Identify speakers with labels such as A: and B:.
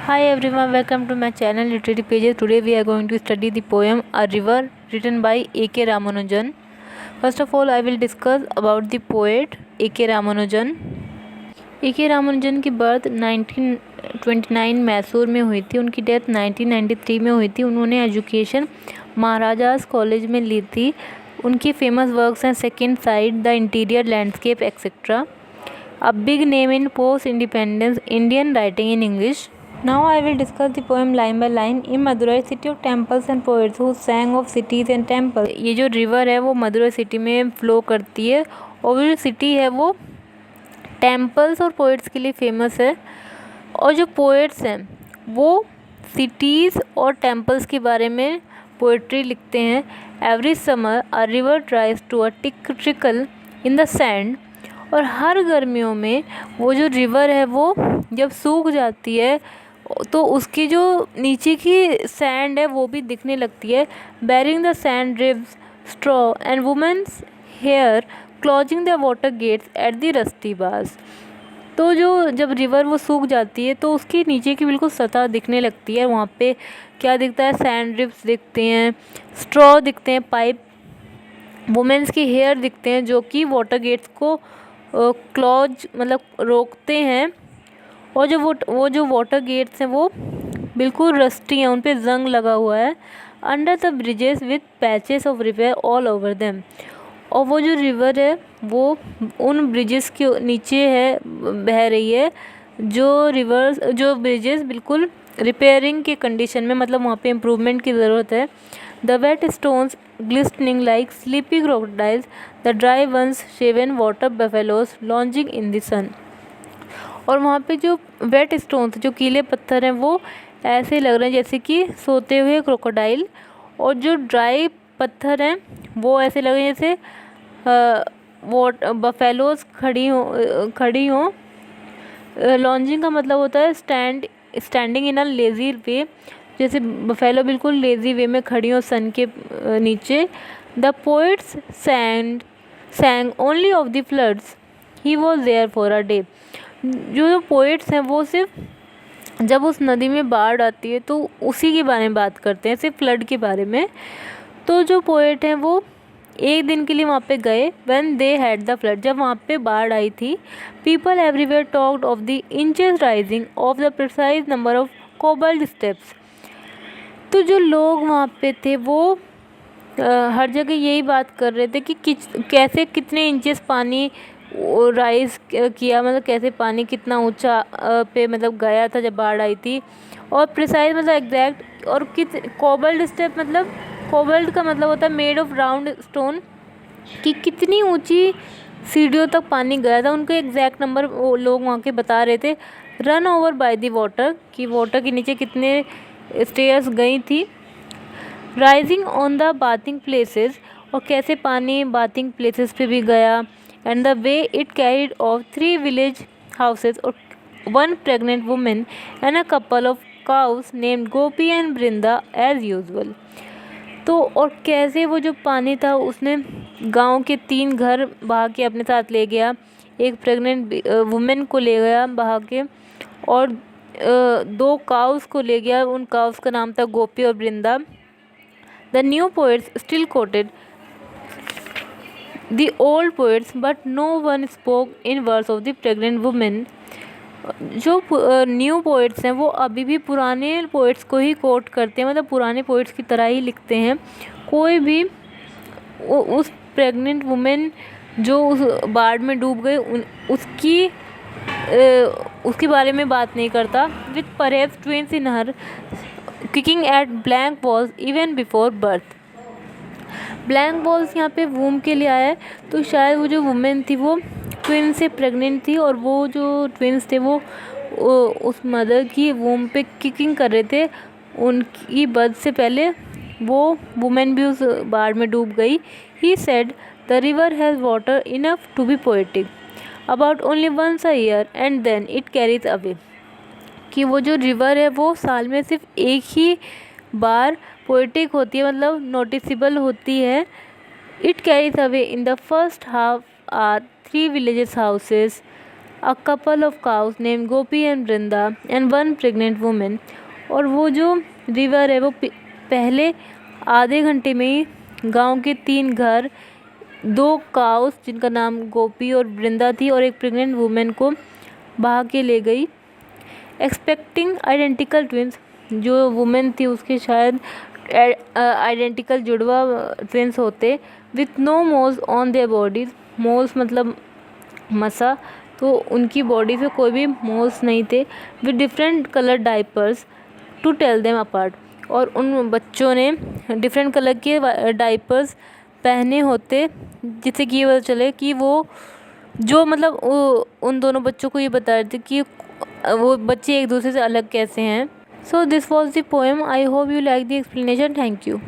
A: Hi everyone, welcome to my channel Literary Pages. Today we are going to study the poem A River written by A.K. Ramanujan. First of all, I will discuss about the poet A.K. Ramanujan. A.K. Ramaनुजन की birth 1929 Mysore में हुई थी। उनकी death 1993 में हुई थी। उन्होंने education महाराजास college में ली थी। उनकी फेमस वर्क्स हैं second side, the interior landscape etcetera, a big name in post independence Indian writing in English. Now I will discuss the poem line by line. In Madurai, city of temples and poets who sang of cities and temples. ये जो river है वो Madurai city में flow करती है और जो city है वो टेम्पल्स और पोइट्स के लिए फेमस है। और जो पोइट्स हैं वो सिटीज़ और टेम्पल्स के बारे में पोइट्री लिखते हैं। Every summer a river tries to a trickle in the sand. और हर गर्मियों में वो जो रिवर है वो जब सूख जाती है तो उसकी जो नीचे की सैंड है वो भी दिखने लगती है. Barring the sand drifts straw and women's hair closing the water gates at the rusty bars. तो जो जब रिवर वो सूख जाती है तो उसकी नीचे की बिल्कुल सतह दिखने लगती है. वहाँ पे क्या दिखता है? सैंड ड्रिप्स दिखते हैं, स्ट्रॉ दिखते हैं, पाइप, वुमेन्स की हेयर दिखते हैं जो कि वाटर गेट्स को क्लॉज मतलब रोकते हैं. और जो वो जो वाटर गेट्स हैं वो बिल्कुल रस्टी हैं, उन पे जंग लगा हुआ है. Under the bridges with patches of river all over them. और वो जो रिवर है वो उन ब्रिजेस के नीचे है, बह रही है. जो ब्रिजेस बिल्कुल रिपेयरिंग के कंडीशन में, मतलब वहाँ पे इम्प्रूवमेंट की ज़रूरत है. The wet stones glistening like sleepy crocodiles, the dry ones shaven water buffaloes lounging in the sun. और वहाँ पे जो वेट स्टोन्स, जो गीले पत्थर हैं, वो ऐसे लग रहे हैं जैसे कि सोते हुए क्रोकोडाइल. और जो ड्राई पत्थर हैं वो ऐसे लग रहे हैं जैसे बफेलोज खड़ी हों. लॉन्जिंग का मतलब होता है स्टैंडिंग इन अ लेज़ी वे, जैसे बफेलो बिल्कुल लेज़ी वे में खड़ी हो सन के नीचे. The poets sang only of the floods, he was there for a day. जो पोइट्स हैं वो सिर्फ जब उस नदी में बाढ़ आती है तो उसी के बारे में बात करते हैं, सिर्फ फ्लड के बारे में. तो जो पोइट हैं वो एक दिन के लिए वहाँ पे गए. When they had the flood, जब वहाँ पे बाढ़ आई थी. People everywhere talked of the inches rising of the precise number of cobbled steps. तो जो लोग वहाँ पे थे वो हर जगह यही बात कर रहे थे कि कैसे कितने इंचेस पानी राइज किया, मतलब कैसे पानी कितना ऊंचा पे मतलब गया था जब बाढ़ आई थी. और प्रिसाइज मतलब एग्जैक्ट. और कोबल्ड स्टेप, मतलब कोबल्ड का मतलब होता है मेड ऑफ राउंड स्टोन, कि कितनी ऊंची सीढ़ियों तक पानी गया था. उनके एग्जैक्ट नंबर वो लोग वहाँ के बता रहे थे. Run over by the water, कि वाटर के नीचे कितने स्टेयर्स गई थी. Rising on the bathing places, और कैसे पानी बाथिंग प्लेसेस पे भी गया. And the way it carried off 3 village houses और 1 pregnant women and a couple of cows named Gopi and Vrinda as usual. तो और कैसे वो जो पानी था उसने गांव के 3 घर बहा के अपने साथ ले गया, एक प्रेग्नेंट वुमेन को ले गया बहा के, और 2 काउस को ले गया. उन काउस का नाम था गोपी और Vrinda. The new poets still quoted the old poets but no one spoke in words of the pregnant women. जो न्यू पोएट्स हैं वो अभी भी पुराने पोएट्स को ही कोट करते हैं, मतलब पुराने पोएट्स की तरह ही लिखते हैं. कोई भी उस प्रेग्नेंट वुमेन जो उस बाढ़ में डूब गई उसके बारे में बात नहीं करता. With perhaps twins in her kicking at blank walls even before birth. Blank walls यहाँ पे वूम के लिए आया है, तो शायद वो जो वुमेन थी वो ट्विन से प्रेग्नेंट थी, और वो जो ट्विंस थे वो उस मदर की वूम पे किकिंग कर रहे थे. उनकी बर्थ से पहले वो वुमेन भी उस बाढ़ में डूब गई. He said the river has water enough to be poetic about only once a year and then it carries away. कि वो जो रिवर है वो साल में सिर्फ एक ही बार पोएटिक होती है, मतलब नोटिसेबल होती है. It carries away in the first half our 3 villages houses, a couple of cows name Gopi and Vrinda and one pregnant women. और वो जो रिवर है वो पहले आधे घंटे में ही गांव के 3 घर, 2 काउस जिनका नाम गोपी और वृंदा थी और एक प्रेग्नेंट वुमेन को बहा के ले गई। एक्सपेक्टिंग आइडेंटिकल ट्विंस, जो वुमेन थी उसके शायद आइडेंटिकल जुड़वा ट्विंस होते। With no moles on their bodies, moles मतलब मसा, तो उनकी बॉडी पे कोई भी मोल्स नहीं थे। With different colour diapers to tell them apart, और उन बच्चों ने डिफरेंट कलर के डाइपर्स पहने होते जिससे कि ये पता चले कि वो जो मतलब उन दोनों बच्चों को ये बता रहे थे कि वो बच्चे एक दूसरे से अलग कैसे हैं। So this was the poem. I hope you like the explanation. Thank you.